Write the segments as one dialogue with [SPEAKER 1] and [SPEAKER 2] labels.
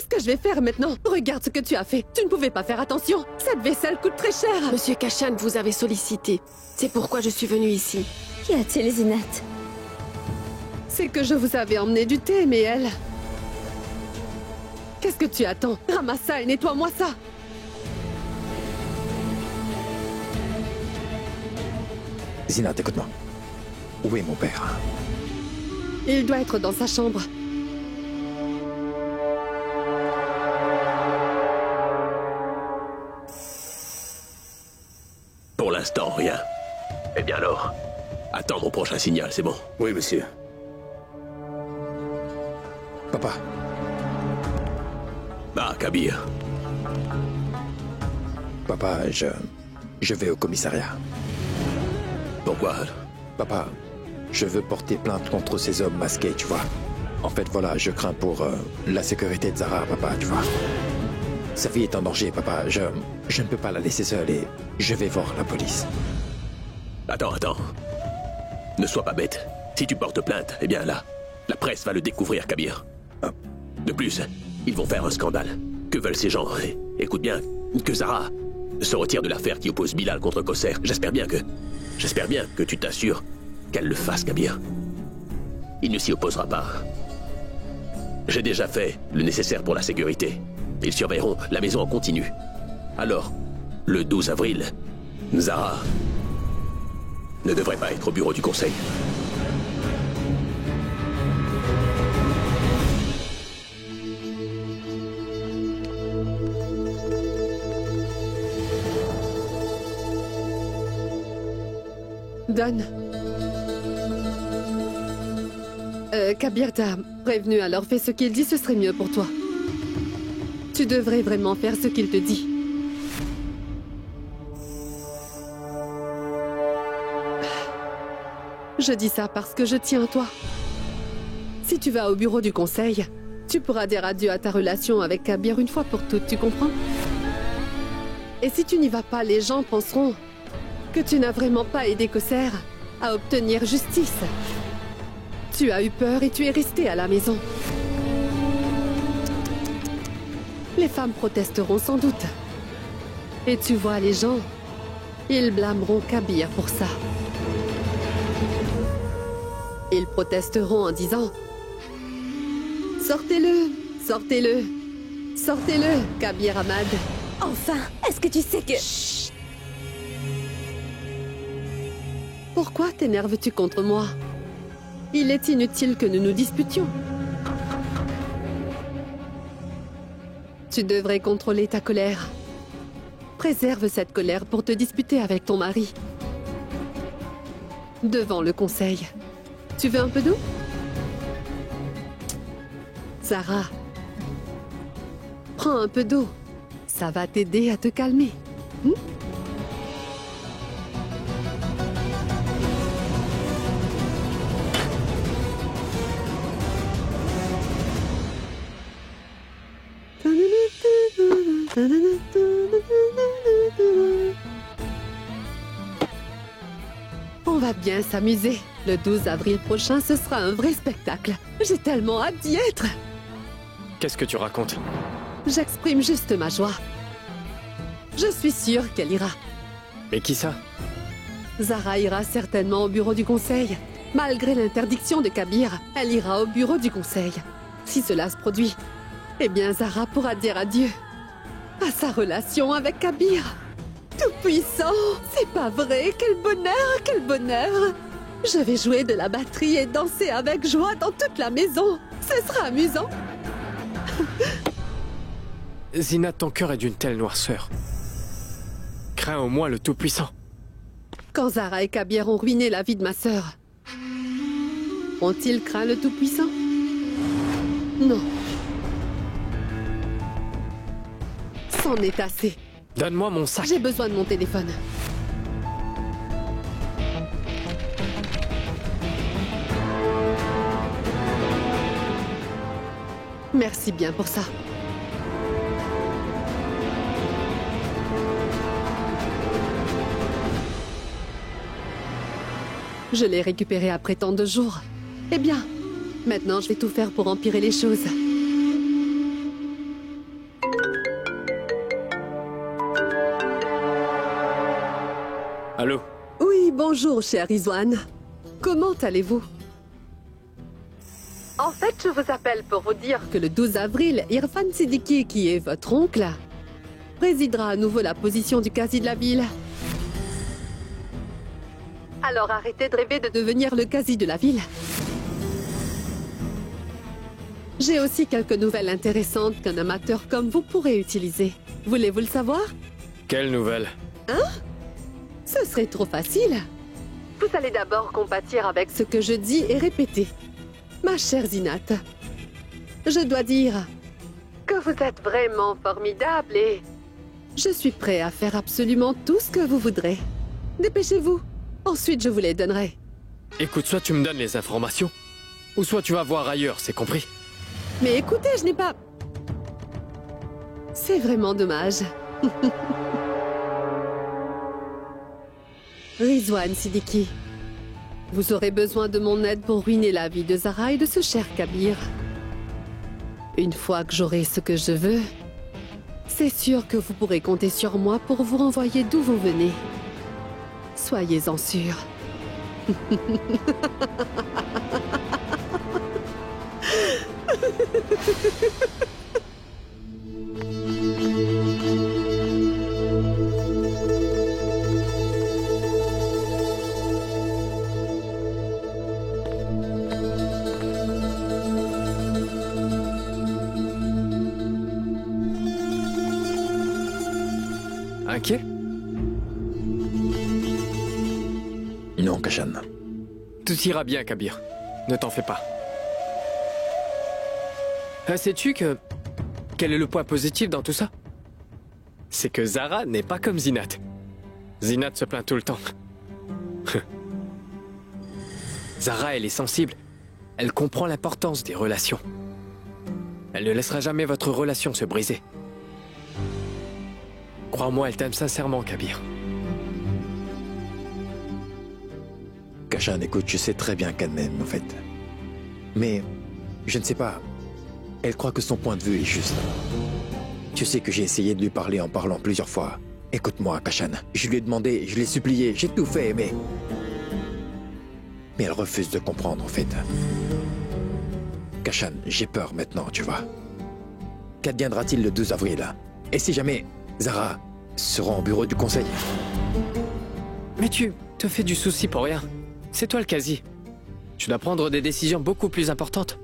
[SPEAKER 1] Qu'est-ce que je vais faire maintenant? Regarde ce que tu as fait. Tu ne pouvais pas faire attention. Cette vaisselle coûte très cher.
[SPEAKER 2] Monsieur Kashan vous avait sollicité. C'est pourquoi je suis venue ici.
[SPEAKER 3] Qu'y a-t-il, Zinat?
[SPEAKER 1] C'est que je vous avais emmené du thé, mais elle... Qu'est-ce que tu attends? Ramasse ça et nettoie-moi ça.
[SPEAKER 4] Zinat, écoute-moi. Où est mon père?
[SPEAKER 1] Il doit être dans sa chambre.
[SPEAKER 5] Pour l'instant, rien. Eh bien alors, attends mon prochain signal, c'est bon?
[SPEAKER 6] Oui, monsieur.
[SPEAKER 4] Papa.
[SPEAKER 5] Ah, Kabir.
[SPEAKER 4] Papa, je vais au commissariat.
[SPEAKER 5] Pourquoi?
[SPEAKER 4] Papa, je veux porter plainte contre ces hommes masqués, tu vois. En fait, voilà, je crains pour la sécurité de Zara, papa, tu vois. Sa vie est en danger, papa. Je ne peux pas la laisser seule et je vais voir la police.
[SPEAKER 5] Attends. Ne sois pas bête. Si tu portes plainte, eh bien là, la presse va le découvrir, Kabir. De plus, ils vont faire un scandale. Que veulent ces gens? Écoute bien, que Zara se retire de l'affaire qui oppose Bilal contre Kosser. J'espère bien que tu t'assures qu'elle le fasse, Kabir. Il ne s'y opposera pas. J'ai déjà fait le nécessaire pour la sécurité. Ils surveilleront la maison en continu. Alors, le 12 avril, Zara ne devrait pas être au bureau du conseil.
[SPEAKER 1] Donne. Kabir t'a prévenu, alors fais ce qu'il dit, ce serait mieux pour toi. Tu devrais vraiment faire ce qu'il te dit. Je dis ça parce que je tiens à toi. Si tu vas au bureau du conseil, tu pourras dire adieu à ta relation avec Kabir une fois pour toutes, tu comprends? Et si tu n'y vas pas, les gens penseront que tu n'as vraiment pas aidé Kosser à obtenir justice. Tu as eu peur et tu es resté à la maison. Les femmes protesteront sans doute. Et tu vois, les gens, ils blâmeront Kabir pour ça. Ils protesteront en disant « Sortez-le, sortez-le, sortez-le, Kabir Ahmad. »
[SPEAKER 3] Enfin, est-ce que tu sais que...
[SPEAKER 1] Chut. Pourquoi t'énerves-tu contre moi? Il est inutile que nous nous disputions. Tu devrais contrôler ta colère. Préserve cette colère pour te disputer avec ton mari. Devant le conseil. Tu veux un peu d'eau? Zara, prends un peu d'eau. Ça va t'aider à te calmer. On va bien s'amuser. Le 12 avril prochain, ce sera un vrai spectacle. J'ai tellement hâte d'y être.
[SPEAKER 7] Qu'est-ce que tu racontes?
[SPEAKER 1] J'exprime juste ma joie. Je suis sûre qu'elle ira.
[SPEAKER 7] Mais qui ça?
[SPEAKER 1] Zara ira certainement au bureau du conseil. Malgré l'interdiction de Kabir, elle ira au bureau du conseil. Si cela se produit, eh bien Zara pourra dire adieu à sa relation avec Kabir. Tout puissant, c'est pas vrai, quel bonheur, quel bonheur. Je vais jouer de la batterie et danser avec joie dans toute la maison. Ce sera amusant.
[SPEAKER 7] Zinat, ton cœur est d'une telle noirceur. Crains au moins le Tout-Puissant.
[SPEAKER 1] Quand Zara et Kabir ont ruiné la vie de ma sœur, ont-ils craint le Tout-Puissant? Non. C'en est assez.
[SPEAKER 7] Donne-moi mon sac.
[SPEAKER 1] J'ai besoin de mon téléphone. Merci bien pour ça. Je l'ai récupéré après tant de jours. Eh bien, maintenant je vais tout faire pour empirer les choses.
[SPEAKER 7] Allô?
[SPEAKER 1] Oui, bonjour, cher Rizwan. Comment allez-vous? En fait, je vous appelle pour vous dire que le 12 avril, Irfan Siddiqui, qui est votre oncle, présidera à nouveau la position du quasi de la ville. Alors arrêtez de rêver de devenir le quasi de la ville. J'ai aussi quelques nouvelles intéressantes qu'un amateur comme vous pourrait utiliser. Voulez-vous le savoir?
[SPEAKER 7] Quelle nouvelle?
[SPEAKER 1] Ce serait trop facile. Vous allez d'abord compatir avec ce que je dis et répéter. Ma chère Zinat, je dois dire que vous êtes vraiment formidable et je suis prêt à faire absolument tout ce que vous voudrez. Dépêchez-vous, ensuite je vous les donnerai.
[SPEAKER 7] Écoute, soit tu me donnes les informations, ou soit tu vas voir ailleurs, c'est compris?
[SPEAKER 1] Mais écoutez, je n'ai pas... C'est vraiment dommage. Rizwan Siddiqui, vous aurez besoin de mon aide pour ruiner la vie de Zara et de ce cher Kabir. Une fois que j'aurai ce que je veux, c'est sûr que vous pourrez compter sur moi pour vous renvoyer d'où vous venez. Soyez-en sûrs.
[SPEAKER 7] Inquiet?
[SPEAKER 4] Non, Kashan.
[SPEAKER 7] Tout ira bien, Kabir. Ne t'en fais pas. Sais-tu que... Quel est le point positif dans tout ça? C'est que Zara n'est pas comme Zinat. Zinat se plaint tout le temps. Zara, elle est sensible. Elle comprend l'importance des relations. Elle ne laissera jamais votre relation se briser. Crois-moi, elle t'aime sincèrement, Kabir.
[SPEAKER 4] Kashan, écoute, je sais très bien qu'elle m'aime, en fait. Mais, je ne sais pas. Elle croit que son point de vue est juste. Tu sais que j'ai essayé de lui parler en parlant plusieurs fois. Écoute-moi, Kashan. Je lui ai demandé, je l'ai supplié, j'ai tout fait, mais... Mais elle refuse de comprendre, en fait. Kashan, j'ai peur maintenant, tu vois. Qu'adviendra-t-il le 12 avril? Et si jamais Zara se rend au bureau du conseil?
[SPEAKER 7] Mais tu te fais du souci pour rien. C'est toi le quasi. Tu dois prendre des décisions beaucoup plus importantes.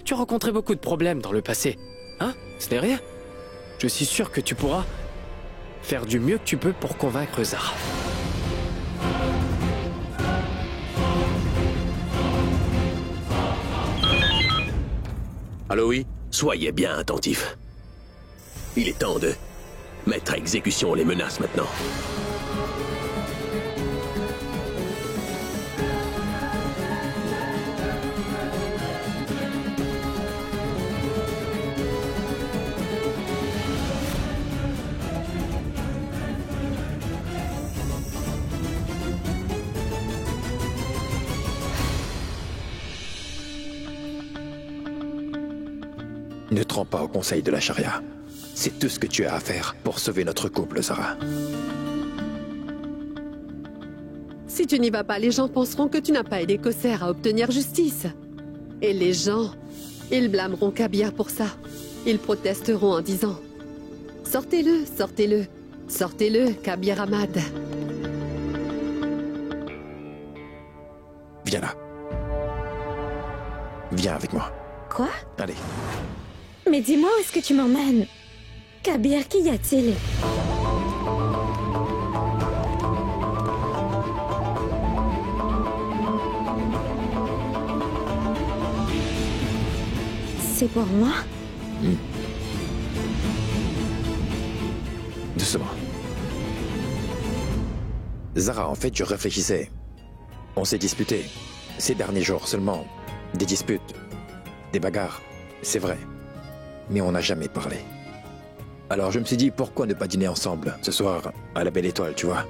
[SPEAKER 7] Tu as rencontré beaucoup de problèmes dans le passé. Hein? Ce n'est rien. Je suis sûr que tu pourras faire du mieux que tu peux pour convaincre Zara.
[SPEAKER 5] Allô, oui? Soyez bien attentifs. Il est temps de mettre à exécution les menaces maintenant.
[SPEAKER 4] Ne te rends pas au conseil de la charia. C'est tout ce que tu as à faire pour sauver notre couple, Zara.
[SPEAKER 1] Si tu n'y vas pas, les gens penseront que tu n'as pas aidé Kosser à obtenir justice. Et les gens, ils blâmeront Kabir pour ça. Ils protesteront en disant « Sortez-le, sortez-le, sortez-le, Kabir Ahmad ».
[SPEAKER 4] Viens là. Viens avec moi.
[SPEAKER 3] Quoi?
[SPEAKER 4] Allez.
[SPEAKER 3] Mais dis-moi où est-ce que tu m'emmènes? Kabir, qu'y a-t-il? C'est pour moi?
[SPEAKER 4] Doucement. Zara, en fait, je réfléchissais. On s'est disputé. Ces derniers jours seulement. Des disputes. Des bagarres. C'est vrai. Mais on n'a jamais parlé. Alors je me suis dit, pourquoi ne pas dîner ensemble ce soir à la Belle Étoile, tu vois?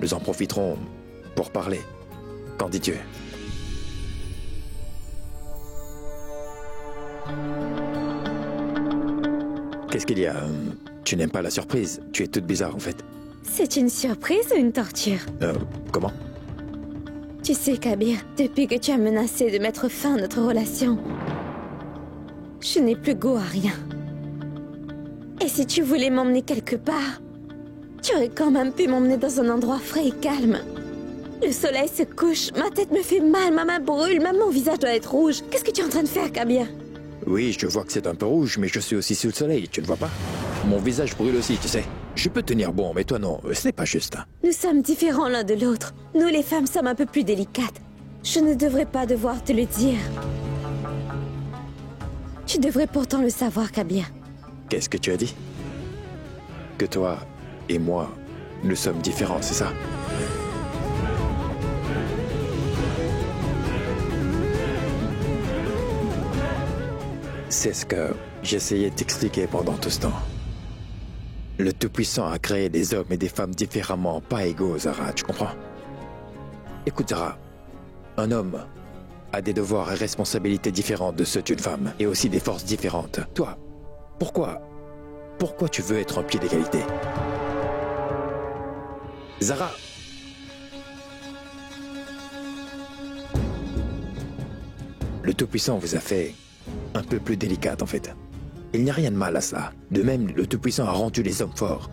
[SPEAKER 4] Nous en profiterons pour parler. Qu'en dis-tu? Qu'est-ce qu'il y a? Tu n'aimes pas la surprise? Tu es toute bizarre en fait.
[SPEAKER 3] C'est une surprise ou une torture?
[SPEAKER 4] Comment?
[SPEAKER 3] Tu sais, Kabir, depuis que tu as menacé de mettre fin à notre relation, je n'ai plus goût à rien. Et si tu voulais m'emmener quelque part, tu aurais quand même pu m'emmener dans un endroit frais et calme. Le soleil se couche, ma tête me fait mal, ma main brûle, même mon visage doit être rouge. Qu'est-ce que tu es en train de faire, Kabir?
[SPEAKER 4] Oui, je vois que c'est un peu rouge, mais je suis aussi sous le soleil, tu ne vois pas? Mon visage brûle aussi, tu sais. Je peux tenir bon, mais toi non, ce n'est pas juste.
[SPEAKER 3] Nous sommes différents l'un de l'autre. Nous, les femmes, sommes un peu plus délicates. Je ne devrais pas devoir te le dire. Tu devrais pourtant le savoir, Kabir.
[SPEAKER 4] Qu'est-ce que tu as dit? Que toi et moi, nous sommes différents, c'est ça? C'est ce que j'essayais de t'expliquer pendant tout ce temps. Le Tout-Puissant a créé des hommes et des femmes différemment, pas égaux, Zara, tu comprends? Écoute, Zara, un homme a des devoirs et responsabilités différentes de ceux d'une femme, et aussi des forces différentes. Toi, pourquoi tu veux être en pied d'égalité? Zara! Le Tout-Puissant vous a fait un peu plus délicate, en fait. Il n'y a rien de mal à cela. De même, le Tout-Puissant a rendu les hommes forts.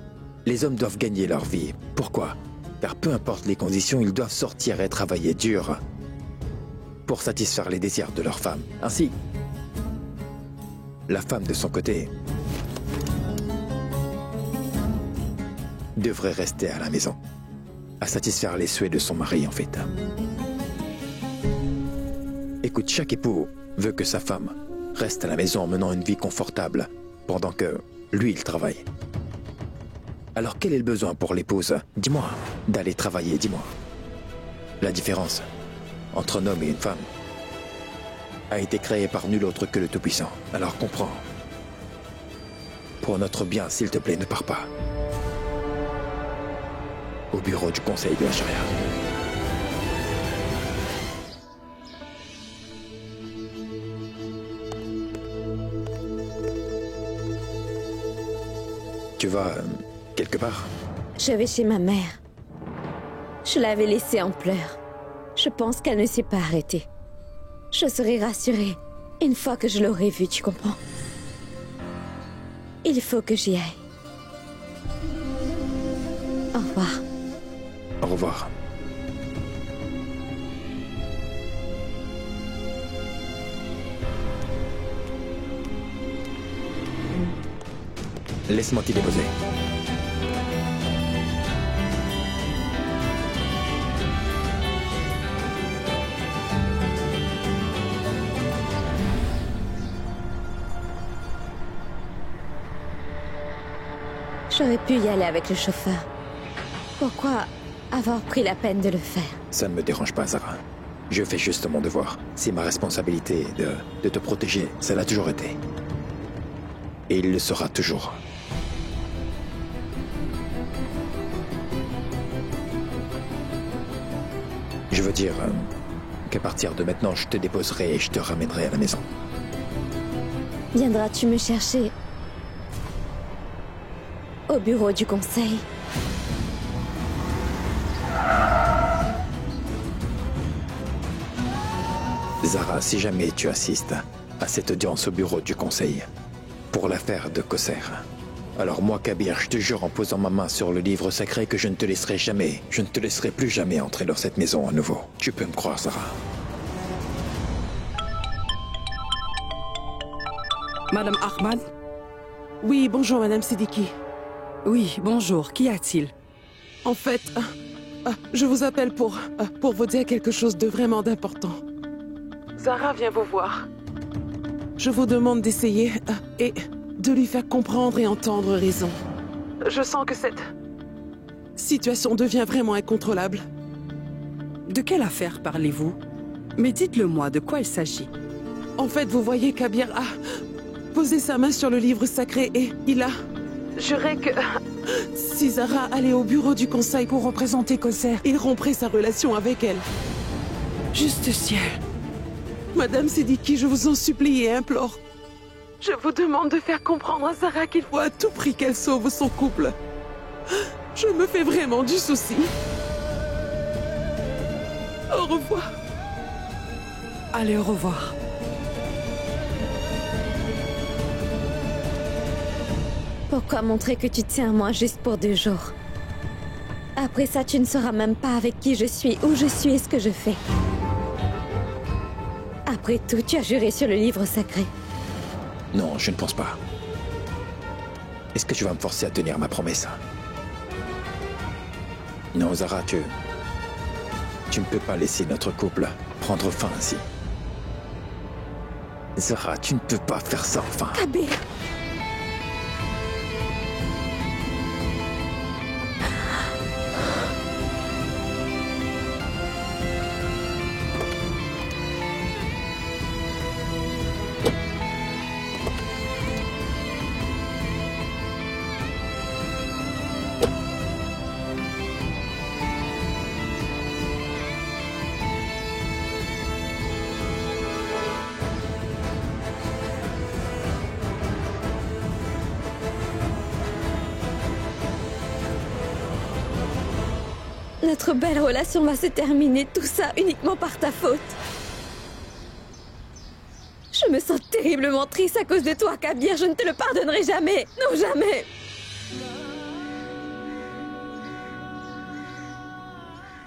[SPEAKER 4] Les hommes doivent gagner leur vie. Pourquoi? Car peu importe les conditions, ils doivent sortir et travailler dur pour satisfaire les désirs de leur femme. Ainsi, la femme de son côté devrait rester à la maison, à satisfaire les souhaits de son mari, en fait. Écoute, chaque époux veut que sa femme reste à la maison en menant une vie confortable pendant que lui, il travaille. Alors quel est le besoin pour l'épouse, dis-moi, d'aller travailler, dis-moi? La différence entre un homme et une femme a été créée par nul autre que le Tout-Puissant. Alors comprends. Pour notre bien, s'il te plaît, ne pars pas. Au bureau du Conseil de la Charia. Tu vas quelque part?
[SPEAKER 3] Je vais chez ma mère. Je l'avais laissée en pleurs. Je pense qu'elle ne s'est pas arrêtée. Je serai rassurée une fois que je l'aurai vue, tu comprends? Il faut que j'y aille. Au revoir.
[SPEAKER 4] Au revoir. Laisse-moi t'y déposer.
[SPEAKER 3] J'aurais pu y aller avec le chauffeur. Pourquoi avoir pris la peine de le faire?
[SPEAKER 4] Ça ne me dérange pas, Zara. Je fais juste mon devoir. C'est ma responsabilité de te protéger. Ça l'a toujours été. Et il le sera toujours. Je veux dire qu'à partir de maintenant, je te déposerai et je te ramènerai à la maison.
[SPEAKER 3] Viendras-tu me chercher au bureau du Conseil?
[SPEAKER 4] Zara, si jamais tu assistes à cette audience au bureau du Conseil pour l'affaire de Kosser, alors moi, Kabir, je te jure en posant ma main sur le livre sacré que je ne te laisserai jamais, je ne te laisserai plus jamais entrer dans cette maison à nouveau. Tu peux me croire, Zara.
[SPEAKER 6] Madame Ahmad?
[SPEAKER 8] Oui, bonjour, Madame Siddiqui.
[SPEAKER 6] Oui, bonjour. Qu'y a-t-il?
[SPEAKER 8] En fait, je vous appelle pour vous dire quelque chose de vraiment d'important. Zara vient vous voir. Je vous demande d'essayer et de lui faire comprendre et entendre raison. Je sens que cette situation devient vraiment incontrôlable.
[SPEAKER 6] De quelle affaire parlez-vous? Mais dites-le-moi, de quoi il s'agit?
[SPEAKER 8] En fait, vous voyez, Kabir a posé sa main sur le livre sacré et il a juré que si Zara allait au bureau du Conseil pour représenter Kosser, il romprait sa relation avec elle.
[SPEAKER 6] Juste ciel.
[SPEAKER 8] Madame Siddiqui, je vous en supplie et implore. Je vous demande de faire comprendre à Zara qu'il faut à tout prix qu'elle sauve son couple. Je me fais vraiment du souci. Au revoir.
[SPEAKER 6] Allez, au revoir.
[SPEAKER 3] Pourquoi montrer que tu tiens à moi juste pour 2 jours? Après ça, tu ne sauras même pas avec qui je suis, où je suis et ce que je fais. Après tout, tu as juré sur le livre sacré.
[SPEAKER 4] Non, je ne pense pas. Est-ce que tu vas me forcer à tenir ma promesse? Non, Zara, tu ne peux pas laisser notre couple prendre fin ainsi. Zara, tu ne peux pas faire ça, enfin.
[SPEAKER 3] Kabir! Notre belle relation va se terminer, tout ça uniquement par ta faute. Je me sens terriblement triste à cause de toi, Kabir. Je ne te le pardonnerai jamais. Non, jamais.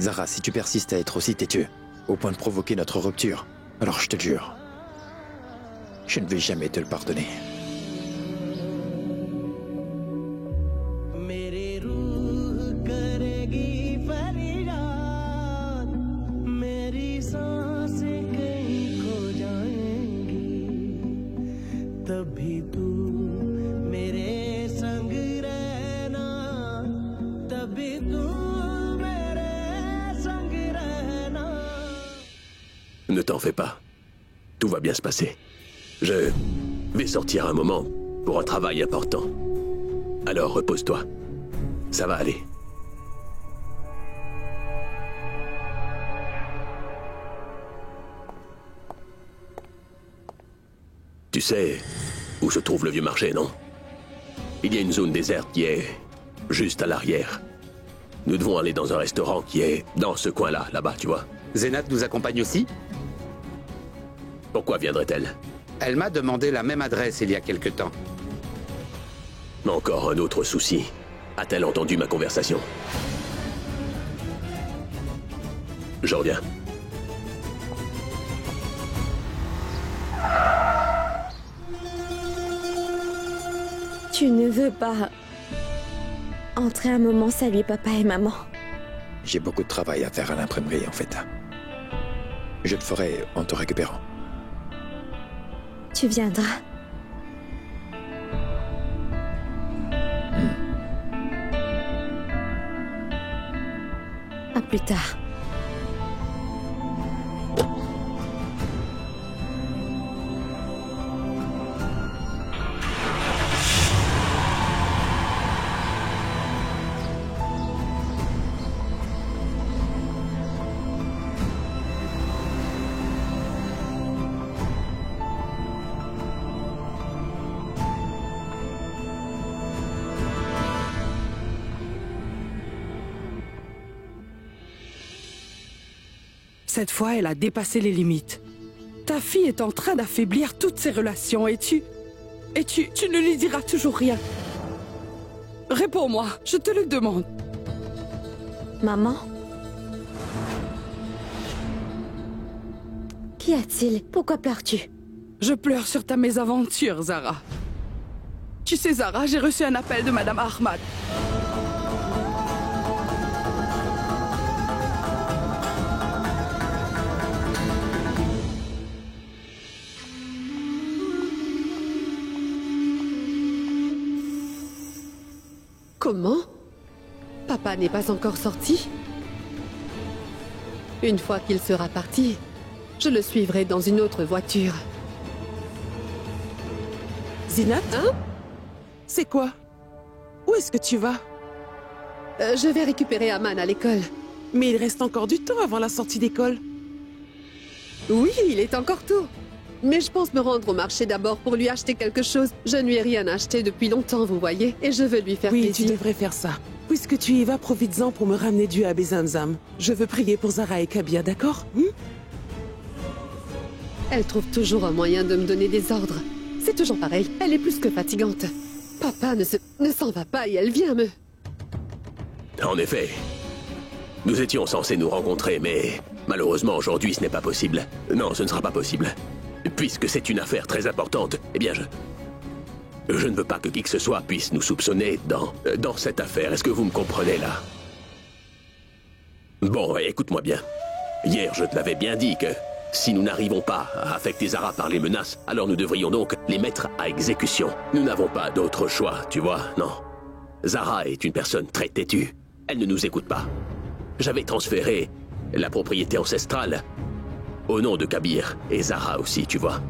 [SPEAKER 4] Zara, si tu persistes à être aussi têtue, au point de provoquer notre rupture, alors je te jure, je ne vais jamais te le pardonner.
[SPEAKER 5] Ne t'en fais pas. Tout va bien se passer. Je vais sortir un moment pour un travail important. Alors repose-toi. Ça va aller. Tu sais où se trouve le vieux marché, non? Il y a une zone déserte qui est juste à l'arrière. Nous devons aller dans un restaurant qui est dans ce coin-là, là-bas, tu vois.
[SPEAKER 9] Zénat nous accompagne aussi?
[SPEAKER 5] Pourquoi viendrait-elle?
[SPEAKER 9] Elle m'a demandé la même adresse il y a quelque temps.
[SPEAKER 5] Encore un autre souci. A-t-elle entendu ma conversation? Je reviens.
[SPEAKER 3] Tu ne veux pas entrer un moment saluer papa et maman?
[SPEAKER 4] J'ai beaucoup de travail à faire à l'imprimerie, en fait. Je le ferai en te récupérant.
[SPEAKER 3] Tu viendras. À plus tard.
[SPEAKER 6] Cette fois, elle a dépassé les limites. Ta fille est en train d'affaiblir toutes ses relations et tu ne lui diras toujours rien. Réponds-moi, je te le demande.
[SPEAKER 3] Maman? Qu'y a-t-il? Pourquoi pleures-tu?
[SPEAKER 6] Je pleure sur ta mésaventure, Zara. Tu sais, Zara, j'ai reçu un appel de Madame Ahmad.
[SPEAKER 1] Comment? Papa n'est pas encore sorti? Une fois qu'il sera parti, je le suivrai dans une autre voiture.
[SPEAKER 8] Zénat?
[SPEAKER 1] Hein?
[SPEAKER 8] C'est quoi? Où est-ce que tu vas?
[SPEAKER 1] Je vais récupérer Aman à l'école.
[SPEAKER 8] Mais il reste encore du temps avant la sortie d'école.
[SPEAKER 1] Oui, il est encore tôt. Mais je pense me rendre au marché d'abord pour lui acheter quelque chose. Je ne lui ai rien acheté depuis longtemps, vous voyez, et je veux lui faire
[SPEAKER 8] Oui,
[SPEAKER 1] plaisir.
[SPEAKER 8] tu devrais faire ça. puisque tu y vas, profites-en pour me ramener du Abbé Zamzam. Je veux prier pour Zara et Kabir, d'accord?
[SPEAKER 1] Elle trouve toujours un moyen de me donner des ordres. C'est toujours pareil, elle est plus que fatigante. Papa ne s'en va pas et elle vient me...
[SPEAKER 5] En effet, nous étions censés nous rencontrer, mais malheureusement aujourd'hui ce n'est pas possible. Non, ce ne sera pas possible. Puisque c'est une affaire très importante, eh bien je ne veux pas que qui que ce soit puisse nous soupçonner dans cette affaire. Est-ce que vous me comprenez là? Bon, écoute-moi bien. Hier, je te l'avais bien dit que si nous n'arrivons pas à affecter Zara par les menaces, alors nous devrions donc les mettre à exécution. Nous n'avons pas d'autre choix, tu vois, non. Zara est une personne très têtue. Elle ne nous écoute pas. J'avais transféré la propriété ancestrale au nom de Kabir et Zara aussi, tu vois.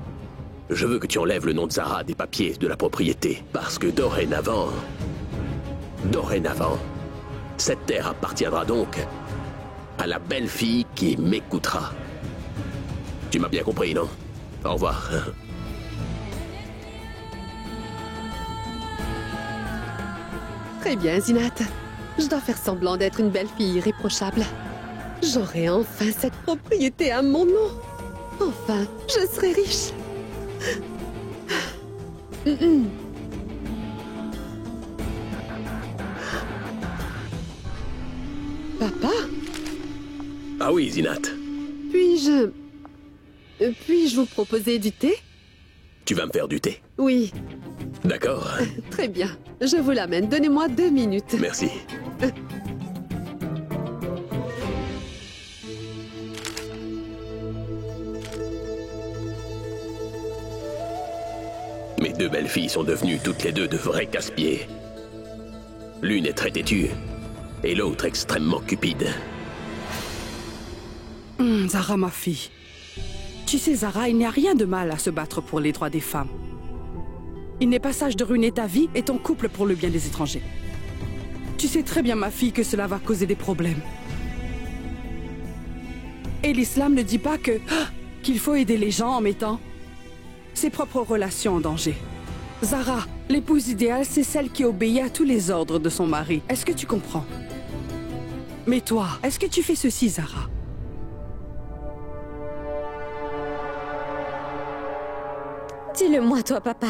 [SPEAKER 5] Je veux que tu enlèves le nom de Zara des papiers de la propriété, parce que dorénavant, cette terre appartiendra donc à la belle fille qui m'écoutera. Tu m'as bien compris, non? Au revoir.
[SPEAKER 1] Très bien, Zinat. Je dois faire semblant d'être une belle fille irréprochable. J'aurai enfin cette propriété à mon nom. Enfin, je serai riche. Papa?
[SPEAKER 5] Ah oui, Zinat.
[SPEAKER 1] Puis-je vous proposer du thé?
[SPEAKER 5] Tu vas me faire du thé?
[SPEAKER 1] Oui.
[SPEAKER 5] D'accord.
[SPEAKER 1] Très bien. Je vous l'amène. Donnez-moi 2 minutes.
[SPEAKER 5] Merci. Mes 2 belles filles sont devenues toutes les 2 de vrais casse-pieds. L'une est très têtue et l'autre extrêmement cupide.
[SPEAKER 6] Zara, ma fille. Tu sais, Zara, il n'y a rien de mal à se battre pour les droits des femmes. Il n'est pas sage de ruiner ta vie et ton couple pour le bien des étrangers. Tu sais très bien, ma fille, que cela va causer des problèmes. Et l'islam ne dit pas qu'il faut aider les gens en mettant ses propres relations en danger. Zara, l'épouse idéale, c'est celle qui obéit à tous les ordres de son mari. Est-ce que tu comprends? Mais toi, est-ce que tu fais ceci, Zara?
[SPEAKER 3] Dis-le-moi, toi, papa.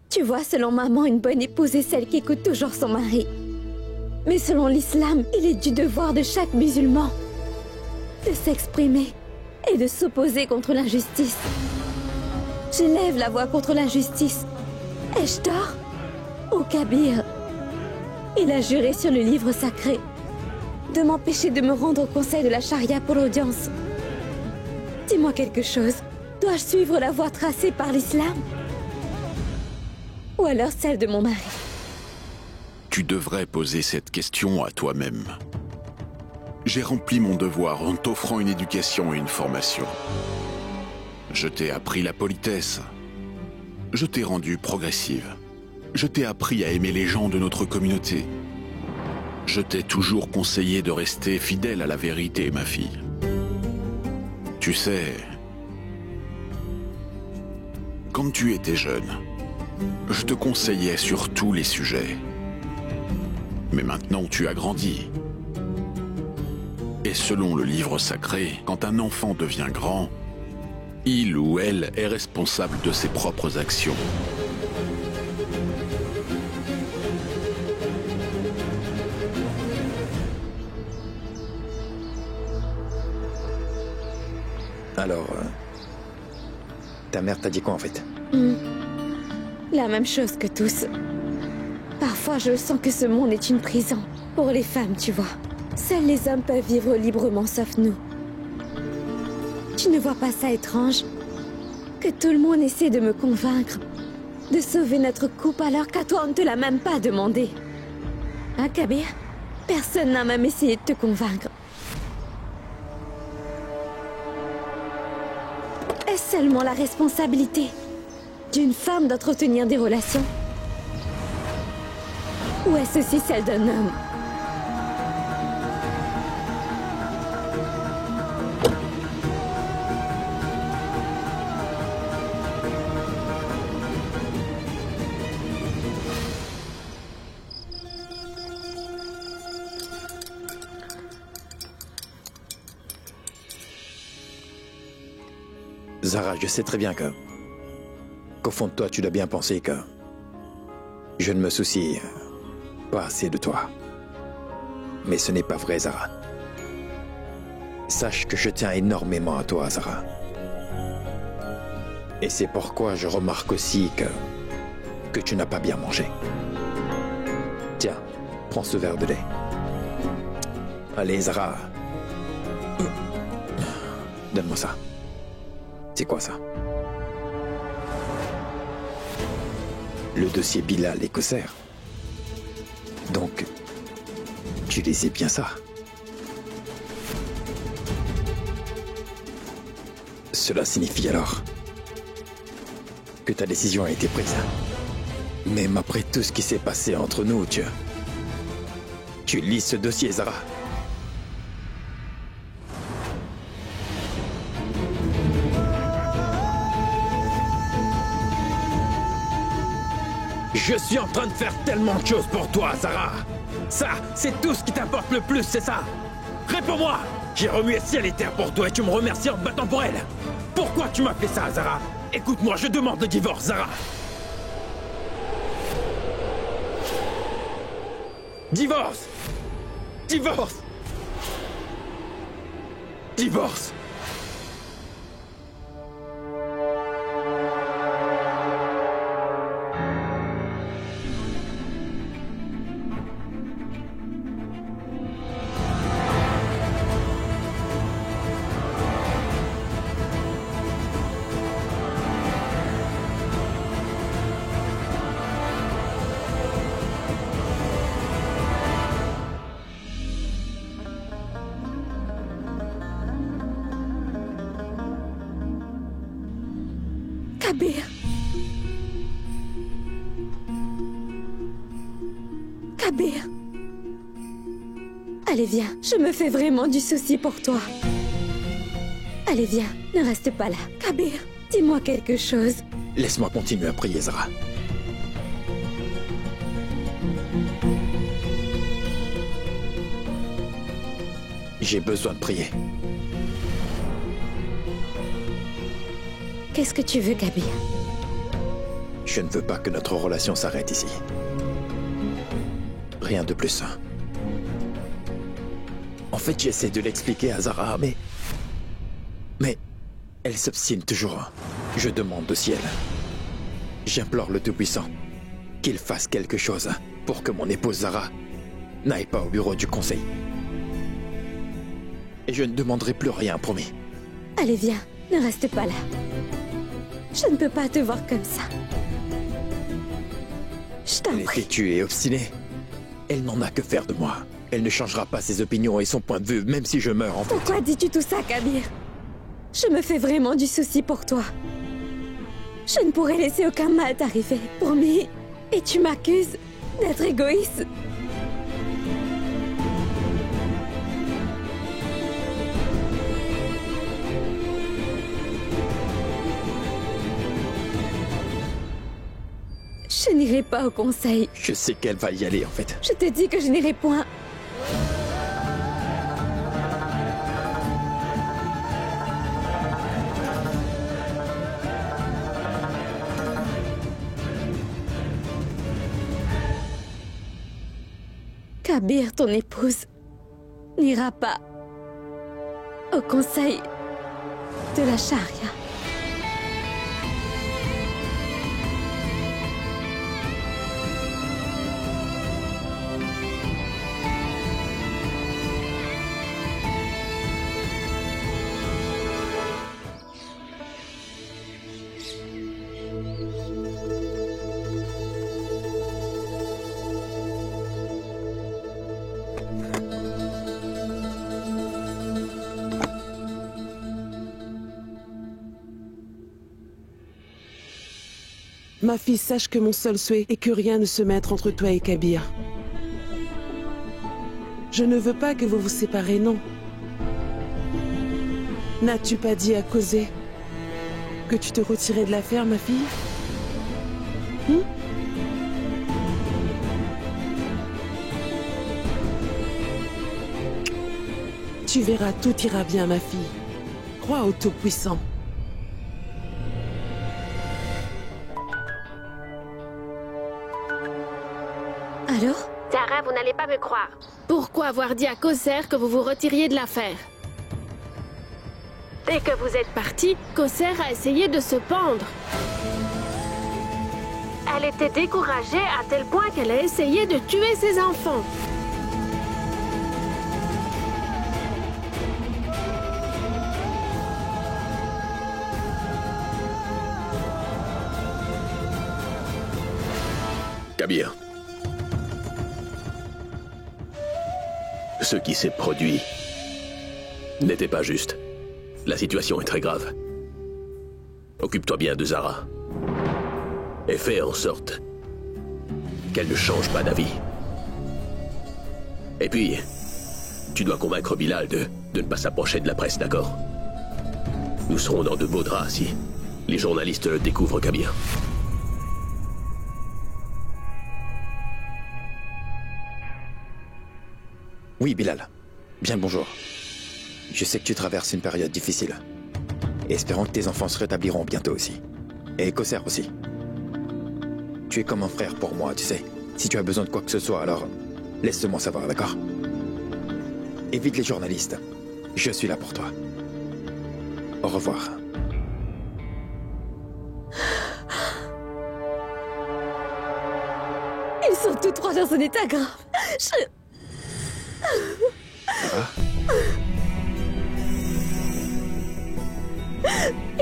[SPEAKER 3] Tu vois, selon maman, une bonne épouse est celle qui écoute toujours son mari. Mais selon l'islam, il est du devoir de chaque musulman de s'exprimer et de s'opposer contre l'injustice. J'élève la voix contre l'injustice. Ai-je tort? Ô Kabir, il a juré sur le livre sacré de m'empêcher de me rendre au conseil de la charia pour l'audience. Dis-moi quelque chose. Dois-je suivre la voie tracée par l'islam? Ou alors celle de mon mari?
[SPEAKER 10] Tu devrais poser cette question à toi-même. J'ai rempli mon devoir en t'offrant une éducation et une formation. Je t'ai appris la politesse. Je t'ai rendue progressive. Je t'ai appris à aimer les gens de notre communauté. Je t'ai toujours conseillé de rester fidèle à la vérité, ma fille. Tu sais, quand tu étais jeune, je te conseillais sur tous les sujets. Mais maintenant, tu as grandi. Et selon le livre sacré, quand un enfant devient grand, il ou elle est responsable de ses propres actions.
[SPEAKER 4] Alors, ta mère t'a dit quoi en fait?
[SPEAKER 3] La même chose que tous. Parfois, je sens que ce monde est une prison. Pour les femmes, tu vois. Seuls les hommes peuvent vivre librement, sauf nous. Tu ne vois pas ça étrange? Que tout le monde essaie de me convaincre de sauver notre couple alors qu'à toi, on ne te l'a même pas demandé. Hein, Kabir? Personne n'a même essayé de te convaincre. Est-ce seulement la responsabilité d'une femme d'entretenir des relations? Ou est-ce aussi celle d'un homme?
[SPEAKER 4] Zara, je sais très bien qu'au fond de toi, tu dois bien penser que je ne me soucie pas assez de toi. Mais ce n'est pas vrai, Zara. Sache que je tiens énormément à toi, Zara. Et c'est pourquoi je remarque aussi que tu n'as pas bien mangé. Tiens, prends ce verre de lait. Allez, Zara. Donne-moi ça. C'est quoi ça? Le dossier Bilal et Kosser. Donc, tu lisais bien ça. Cela signifie alors que ta décision a été prise. Même après tout ce qui s'est passé entre nous, tu lis ce dossier, Zara. Je suis en train de faire tellement de choses pour toi, Zara. Ça, c'est tout ce qui t'importe le plus, c'est ça? Réponds-moi! J'ai remué ciel et terre pour toi et tu me remercies en te battant pour elle. Pourquoi tu m'as fait ça, Zara? Écoute-moi, je demande le divorce, Zara. Divorce! Divorce! Divorce!
[SPEAKER 3] Kabir. Kabir. Allez, viens. Je me fais vraiment du souci pour toi. Allez, viens. Ne reste pas là. Kabir, dis-moi quelque chose.
[SPEAKER 4] Laisse-moi continuer à prier, Zara. J'ai besoin de prier.
[SPEAKER 3] Qu'est-ce que tu veux, Kabir?
[SPEAKER 4] Je ne veux pas que notre relation s'arrête ici. Rien de plus. En fait, j'essaie de l'expliquer à Zara, mais elle s'obstine toujours. Je demande au ciel. J'implore le Tout-Puissant qu'il fasse quelque chose pour que mon épouse Zara n'aille pas au bureau du conseil. Et je ne demanderai plus rien, promis.
[SPEAKER 3] Allez, viens. Ne reste pas là. Je ne peux pas te voir comme ça. Je t'en
[SPEAKER 4] Elle est
[SPEAKER 3] prie.
[SPEAKER 4] têtue et obstinée. Elle n'en a que faire de moi. Elle ne changera pas ses opinions et son point de vue, même si je meurs en fait.
[SPEAKER 3] Pourquoi dis-tu tout ça, Kabir? Je me fais vraiment du souci pour toi. Je ne pourrais laisser aucun mal t'arriver, promis. Et tu m'accuses d'être égoïste. Je n'irai pas au conseil.
[SPEAKER 4] Je sais qu'elle va y aller en fait.
[SPEAKER 3] Je te dis que je n'irai point. Kabir, ton épouse, n'ira pas au conseil de la charia.
[SPEAKER 8] Ma fille, sache que mon seul souhait est que rien ne se mette entre toi et Kabir. Je ne veux pas que vous vous séparez, non. N'as-tu pas dit à Kosé que tu te retirais de l'affaire, ma fille? Tu verras, tout ira bien, ma fille. Crois au Tout-Puissant.
[SPEAKER 2] ça, vous n'allez pas me croire. Pourquoi avoir dit à Kosser que vous vous retiriez de l'affaire? Dès que vous êtes parti, Kosser a essayé de se pendre. Elle était découragée à tel point qu'elle a essayé de tuer ses enfants.
[SPEAKER 5] Kabir. Ce qui s'est produit n'était pas juste. La situation est très grave. Occupe-toi bien de Zara. Et fais en sorte qu'elle ne change pas d'avis. Et puis, tu dois convaincre Bilal de ne pas s'approcher de la presse, d'accord? Nous serons dans de beaux draps si les journalistes le découvrent, Kabir.
[SPEAKER 4] Oui, Bilal. Bien bonjour. Je sais que tu traverses une période difficile. Espérons que tes enfants se rétabliront bientôt aussi. Et Kosser aussi. Tu es comme un frère pour moi, tu sais. Si tu as besoin de quoi que ce soit, alors laisse-moi savoir, d'accord? Évite les journalistes. Je suis là pour toi. Au revoir.
[SPEAKER 3] Ils sont tous trois dans un état grave.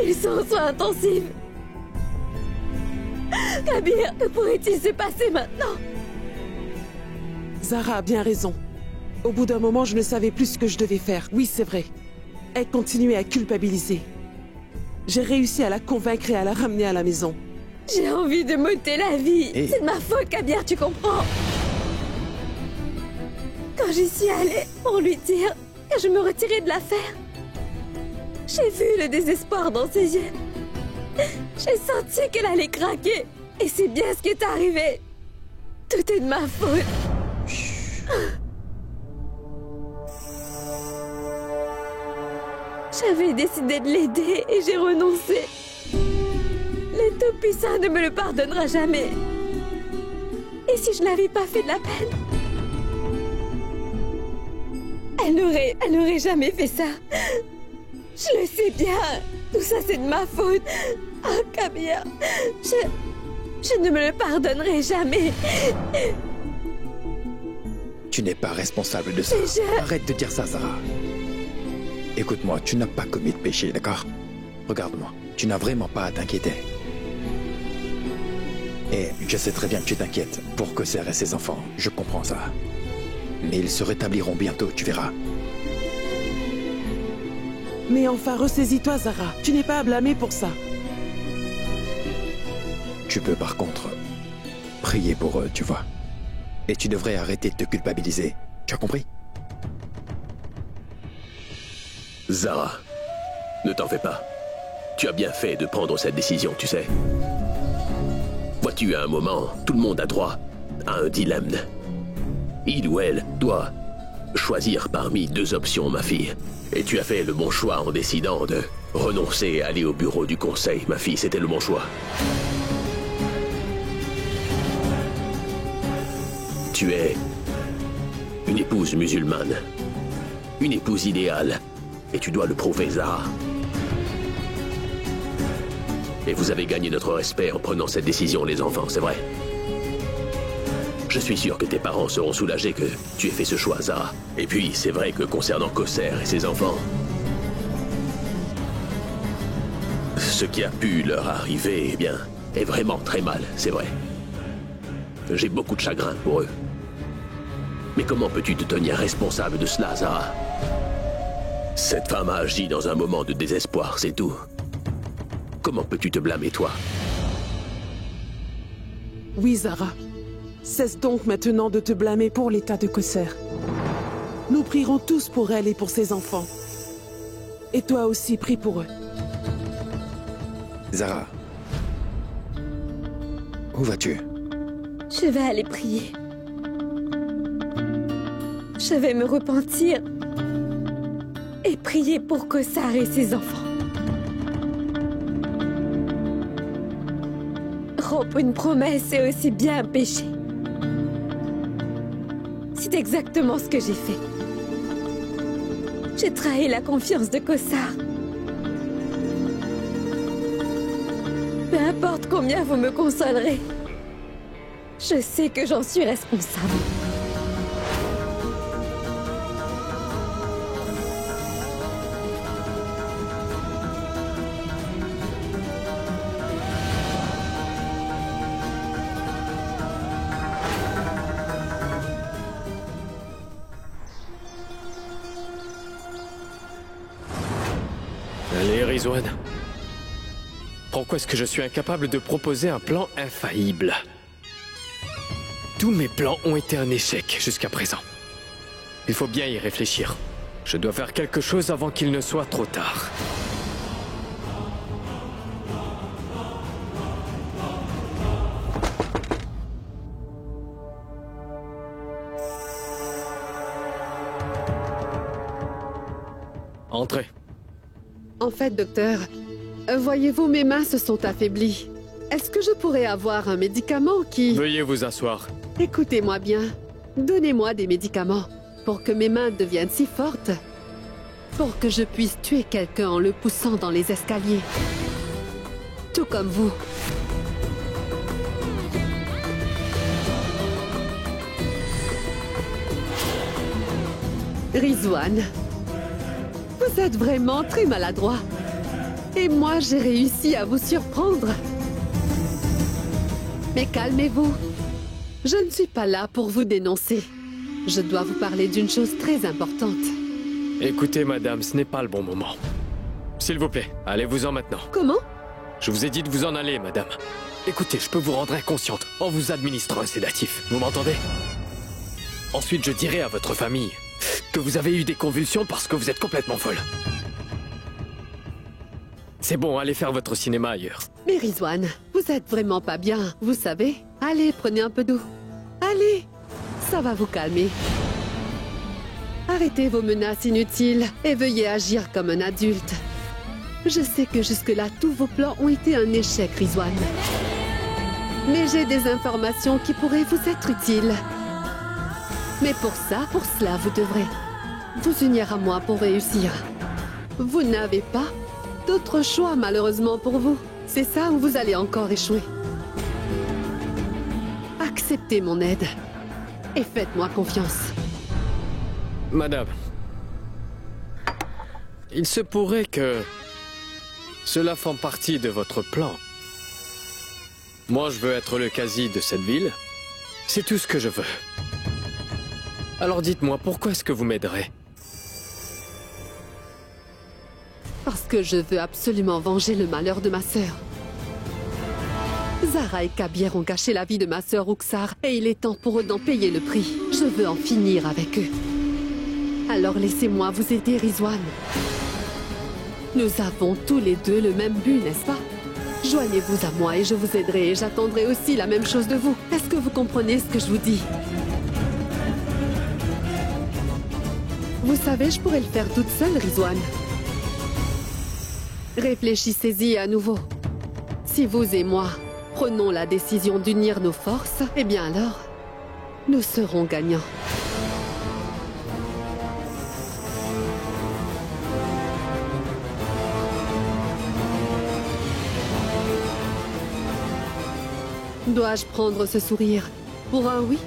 [SPEAKER 3] Ils sont en soins intensifs. Kabir, que pourrait-il se passer maintenant?
[SPEAKER 8] Zara a bien raison. Au bout d'un moment, je ne savais plus ce que je devais faire. Oui, c'est vrai. Elle continuait à culpabiliser. J'ai réussi à la convaincre et à la ramener à la maison.
[SPEAKER 3] J'ai envie de m'ôter la vie.
[SPEAKER 4] Hey.
[SPEAKER 3] C'est de ma faute, Kabir, tu comprends? Quand j'y suis allée pour lui dire que je me retirais de l'affaire, j'ai vu le désespoir dans ses yeux. J'ai senti qu'elle allait craquer. Et c'est bien ce qui est arrivé. Tout est de ma faute. J'avais décidé de l'aider et j'ai renoncé. Le Tout-Puissant ne me le pardonnera jamais. Et si je n'avais pas fait de la peine, elle n'aurait jamais fait ça. Je le sais bien. Tout ça, c'est de ma faute. Oh, Kabir, je ne me le pardonnerai jamais.
[SPEAKER 4] Tu n'es pas responsable de ça. Arrête de dire ça, Zara. Écoute-moi, tu n'as pas commis de péché, d'accord? Regarde-moi, tu n'as vraiment pas à t'inquiéter. Et je sais très bien que tu t'inquiètes pour Kosser et ses enfants, je comprends ça. Mais ils se rétabliront bientôt, tu verras.
[SPEAKER 8] Mais enfin, ressaisis-toi, Zara. Tu n'es pas à blâmer pour ça.
[SPEAKER 4] Tu peux par contre prier pour eux, tu vois. Et tu devrais arrêter de te culpabiliser. Tu as compris?
[SPEAKER 5] Zara, ne t'en fais pas. Tu as bien fait de prendre cette décision, tu sais. Vois-tu, à un moment, tout le monde a droit à un dilemme. Il ou elle doit choisir parmi deux options, ma fille. Et tu as fait le bon choix en décidant de renoncer à aller au bureau du conseil, ma fille. C'était le bon choix. Tu es une épouse musulmane. Une épouse idéale. Et tu dois le prouver, Zara. Et vous avez gagné notre respect en prenant cette décision, les enfants, c'est vrai. Je suis sûr que tes parents seront soulagés que tu aies fait ce choix, Zara. Et puis, c'est vrai que concernant Kosser et ses enfants, ce qui a pu leur arriver, eh bien, est vraiment très mal, c'est vrai. J'ai beaucoup de chagrin pour eux. Mais comment peux-tu te tenir responsable de cela, Zara? Cette femme a agi dans un moment de désespoir, c'est tout. Comment peux-tu te blâmer, toi?
[SPEAKER 8] Oui, Zara. Cesse donc maintenant de te blâmer pour l'état de Kosser. Nous prierons tous pour elle et pour ses enfants. Et toi aussi, prie pour eux.
[SPEAKER 4] Zara, où vas-tu?
[SPEAKER 3] Je vais aller prier. Je vais me repentir et prier pour Kossar et ses enfants. Rompre une promesse, c'est aussi bien un péché. C'est exactement ce que j'ai fait. J'ai trahi la confiance de Kossar. Peu importe combien vous me consolerez, je sais que j'en suis responsable.
[SPEAKER 7] Allez, Rizwan. Pourquoi est-ce que je suis incapable de proposer un plan infaillible? Tous mes plans ont été un échec jusqu'à présent. Il faut bien y réfléchir. Je dois faire quelque chose avant qu'il ne soit trop tard. Entrez.
[SPEAKER 1] En fait, docteur, voyez-vous, mes mains se sont affaiblies. Est-ce que je pourrais avoir un médicament qui...
[SPEAKER 7] Veuillez vous asseoir.
[SPEAKER 1] Écoutez-moi bien. Donnez-moi des médicaments pour que mes mains deviennent si fortes, pour que je puisse tuer quelqu'un en le poussant dans les escaliers. Tout comme vous. Rizwan, vous êtes vraiment très maladroit. Et moi, j'ai réussi à vous surprendre. Mais calmez-vous. Je ne suis pas là pour vous dénoncer. Je dois vous parler d'une chose très importante.
[SPEAKER 7] Écoutez, madame, ce n'est pas le bon moment. S'il vous plaît, allez-vous-en maintenant.
[SPEAKER 1] Comment?
[SPEAKER 7] Je vous ai dit de vous en aller, madame. Écoutez, je peux vous rendre inconsciente en vous administrant un sédatif. Vous m'entendez? Ensuite, je dirai à votre famille que vous avez eu des convulsions parce que vous êtes complètement folle. C'est bon, allez faire votre cinéma ailleurs.
[SPEAKER 1] Mais Rizwan, vous êtes vraiment pas bien, vous savez? Allez, prenez un peu d'eau. Allez, ça va vous calmer. Arrêtez vos menaces inutiles et veuillez agir comme un adulte. Je sais que jusque-là, tous vos plans ont été un échec, Rizwan. Mais j'ai des informations qui pourraient vous être utiles. Mais pour cela, vous devrez vous unir à moi pour réussir. Vous n'avez pas d'autre choix, malheureusement pour vous. C'est ça ou vous allez encore échouer. Acceptez mon aide et faites-moi confiance.
[SPEAKER 7] Madame, il se pourrait que cela fasse partie de votre plan. Moi, je veux être le quasi de cette ville. C'est tout ce que je veux. Alors dites-moi, pourquoi est-ce que vous m'aiderez?
[SPEAKER 1] Parce que je veux absolument venger le malheur de ma sœur. Zara et Kabir ont gâché la vie de ma sœur Uksar et il est temps pour eux d'en payer le prix. Je veux en finir avec eux. Alors laissez-moi vous aider, Rizwan. Nous avons tous les deux le même but, n'est-ce pas? Joignez-vous à moi et je vous aiderai et j'attendrai aussi la même chose de vous. Est-ce que vous comprenez ce que je vous dis? Vous savez, je pourrais le faire toute seule, Rizwan. Réfléchissez-y à nouveau. Si vous et moi prenons la décision d'unir nos forces, eh bien alors, nous serons gagnants. Dois-je prendre ce sourire pour un oui